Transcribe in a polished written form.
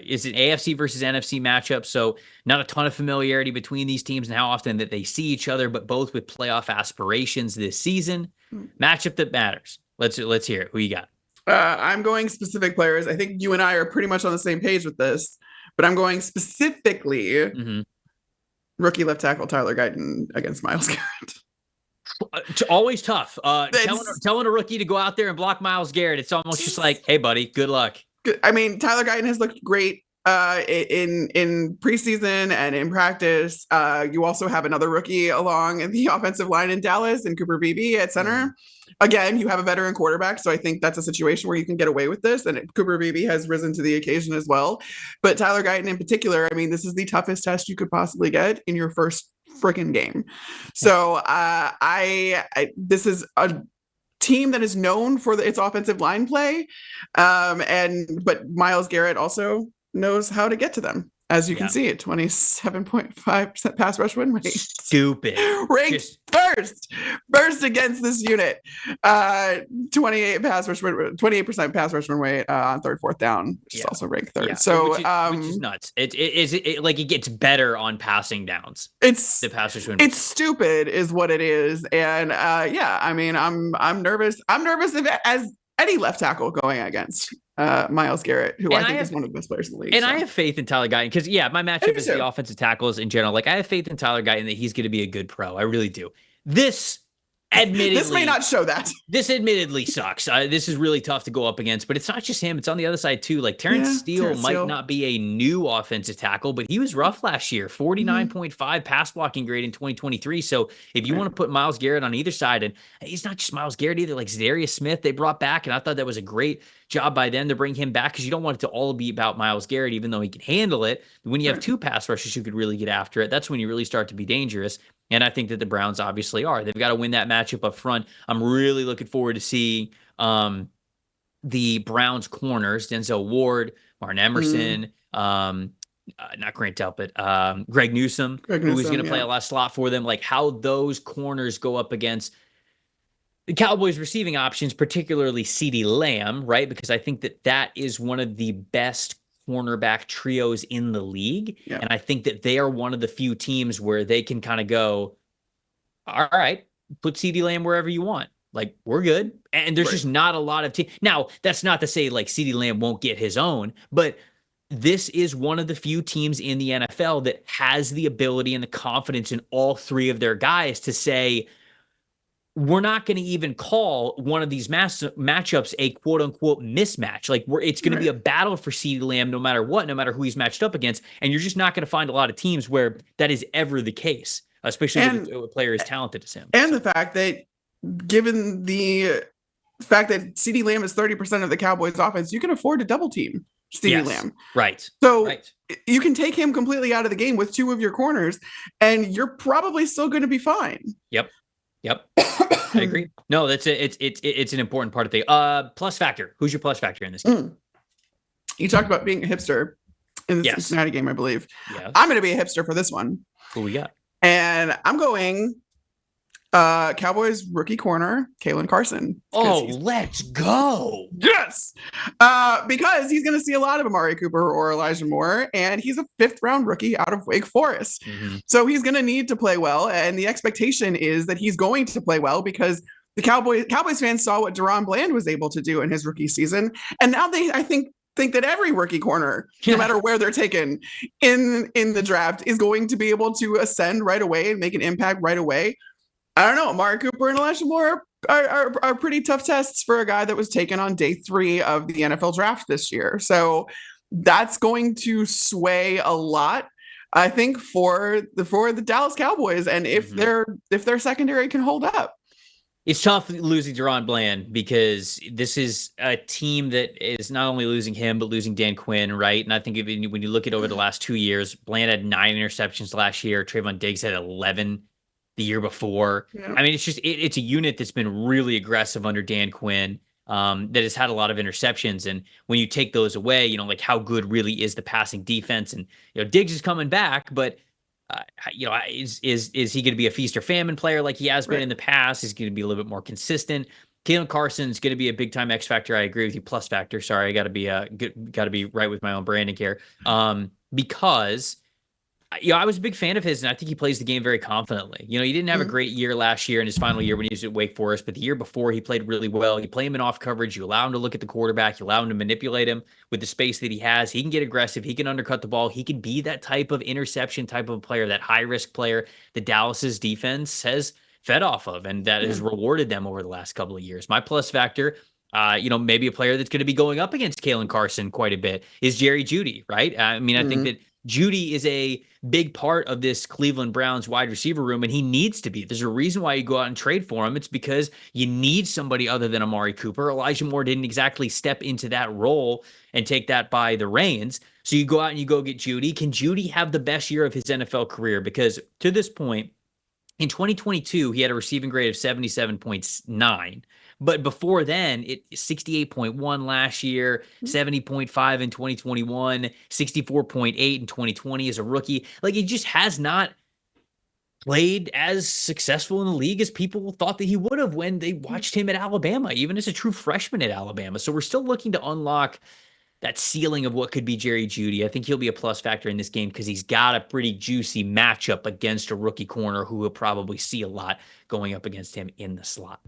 is an AFC versus NFC matchup, so not a ton of familiarity between these teams and how often that they see each other, but both with playoff aspirations this season. Matchup that matters. Let's hear it. Who you got? I'm going specific players. I think you and I are pretty much on the same page with this, but I'm going specifically rookie left tackle Tyler Guyton against Myles Garrett. Always tough. Telling a rookie to go out there and block Myles Garrett, it's almost just like, hey, buddy, good luck. I mean, Tyler Guyton has looked great in preseason and in practice. You also have another rookie along the offensive line in Dallas and Cooper Beebe at center. Again, you have a veteran quarterback, so I think that's a situation where you can get away with this, and Cooper Beebe has risen to the occasion as well. But Tyler Guyton in particular, I mean, this is the toughest test you could possibly get in your first freaking game. So this is a team that is known for its offensive line play, but Myles Garrett also knows how to get to them. As you can see, at 27.5% pass rush win rate. Stupid. Ranked first against this unit. 28% pass rush win rate on third, fourth down, which is also ranked third. So which is nuts. It like it gets better on passing downs. It's the pass rush win rate. It's stupid, is what it is. And I mean, I'm nervous. I'm nervous as any left tackle going against Myles Garrett, who I think is one of the best players in the league. And I have faith in Tyler Guyton because, my matchup is the offensive tackles in general. Like, I have faith in Tyler Guyton that he's going to be a good pro. I really do. This may not show that. This admittedly sucks. This is really tough to go up against, but it's not just him. It's on the other side too. Like Terrence Steele might not be a new offensive tackle, but he was rough last year. 49.5 pass blocking grade in 2023. So if you want to put Myles Garrett on either side, and he's not just Myles Garrett either, like Zadarius Smith, they brought back, and I thought that was a great job by them to bring him back, because you don't want it to all be about Myles Garrett, even though he can handle it. When you have two pass rushers who could really get after it, that's when you really start to be dangerous. And I think that the Browns obviously are. They've got to win that matchup up front. I'm really looking forward to seeing the Browns corners, Denzel Ward, Martin Emerson, not Grant Delpit, Greg Newsome, who is going to play a lot of slot for them. Like how those corners go up against the Cowboys receiving options, particularly CeeDee Lamb, right? Because I think that is one of the best cornerback trios in the league. Yeah. And I think that they are one of the few teams where they can kind of go, all right, put CeeDee Lamb wherever you want. Like, we're good. And there's just not a lot of teams. Now, that's not to say like CeeDee Lamb won't get his own, but this is one of the few teams in the NFL that has the ability and the confidence in all three of their guys to say, we're not going to even call one of these matchups a quote unquote mismatch. Like it's going to be a battle for CeeDee Lamb no matter what, no matter who he's matched up against. And you're just not going to find a lot of teams where that is ever the case, especially with a player as talented as him. And the fact that given the fact that CeeDee Lamb is 30% of the Cowboys offense, you can afford to double team CeeDee Lamb. Right. So you can take him completely out of the game with two of your corners and you're probably still going to be fine. Yep. I agree. No, that's it's an important part of the plus factor. Who's your plus factor in this game? You talked about being a hipster in the Cincinnati game, I believe. Yes. I'm going to be a hipster for this one. Who we got? And I'm going Cowboys rookie corner, Kalen Carson. Oh, let's go. Yes. Because he's going to see a lot of Amari Cooper or Elijah Moore, and he's a 5th round rookie out of Wake Forest. So he's going to need to play well. And the expectation is that he's going to play well because the Cowboys fans saw what Deron Bland was able to do in his rookie season. And now I think that every rookie corner, no matter where they're taken in the draft, is going to be able to ascend right away and make an impact right away. I don't know. Amari Cooper and Elijah Moore are pretty tough tests for a guy that was taken on day 3 of the NFL draft this year. So that's going to sway a lot, I think, for the Dallas Cowboys. And if their secondary can hold up. It's tough losing Deron Bland because this is a team that is not only losing him, but losing Dan Quinn, right? And I think when you look at over the last 2 years, Bland had 9 interceptions last year. Trayvon Diggs had 11 the year before. I mean, it's a unit that's been really aggressive under Dan Quinn, that has had a lot of interceptions. And when you take those away, like how good really is the passing defense? And, Diggs is coming back, but is he going to be a feast or famine player like he has been in the past? Is he going to be a little bit more consistent? Kalen Carson's going to be a big time X factor. I agree with you. Plus factor. Sorry, I got to be right with my own branding here. Because I was a big fan of his, and I think he plays the game very confidently. He didn't have a great year last year in his final year when he was at Wake Forest, but the year before he played really well. You play him in off coverage. You allow him to look at the quarterback. You allow him to manipulate him with the space that he has. He can get aggressive. He can undercut the ball. He can be that type of interception type of player, that high risk player that Dallas's defense has fed off of, and that has rewarded them over the last couple of years. My plus factor, maybe a player that's going to be going up against Kalen Carson quite a bit is Jerry Jeudy, right? I think that Jeudy is a big part of this Cleveland Browns wide receiver room, and he needs to be. There's a reason why you go out and trade for him. It's because you need somebody other than Amari Cooper. Elijah Moore didn't exactly step into that role and take that by the reins. So you go out and you go get Jeudy. Can Jeudy have the best year of his NFL career? Because to this point, in 2022, he had a receiving grade of 77.9. But before then, 68.1 last year, 70.5 in 2021, 64.8 in 2020 as a rookie. Like, he just has not played as successful in the league as people thought that he would have when they watched him at Alabama, even as a true freshman at Alabama. So we're still looking to unlock that ceiling of what could be Jerry Jeudy. I think he'll be a plus factor in this game because he's got a pretty juicy matchup against a rookie corner who will probably see a lot going up against him in the slot.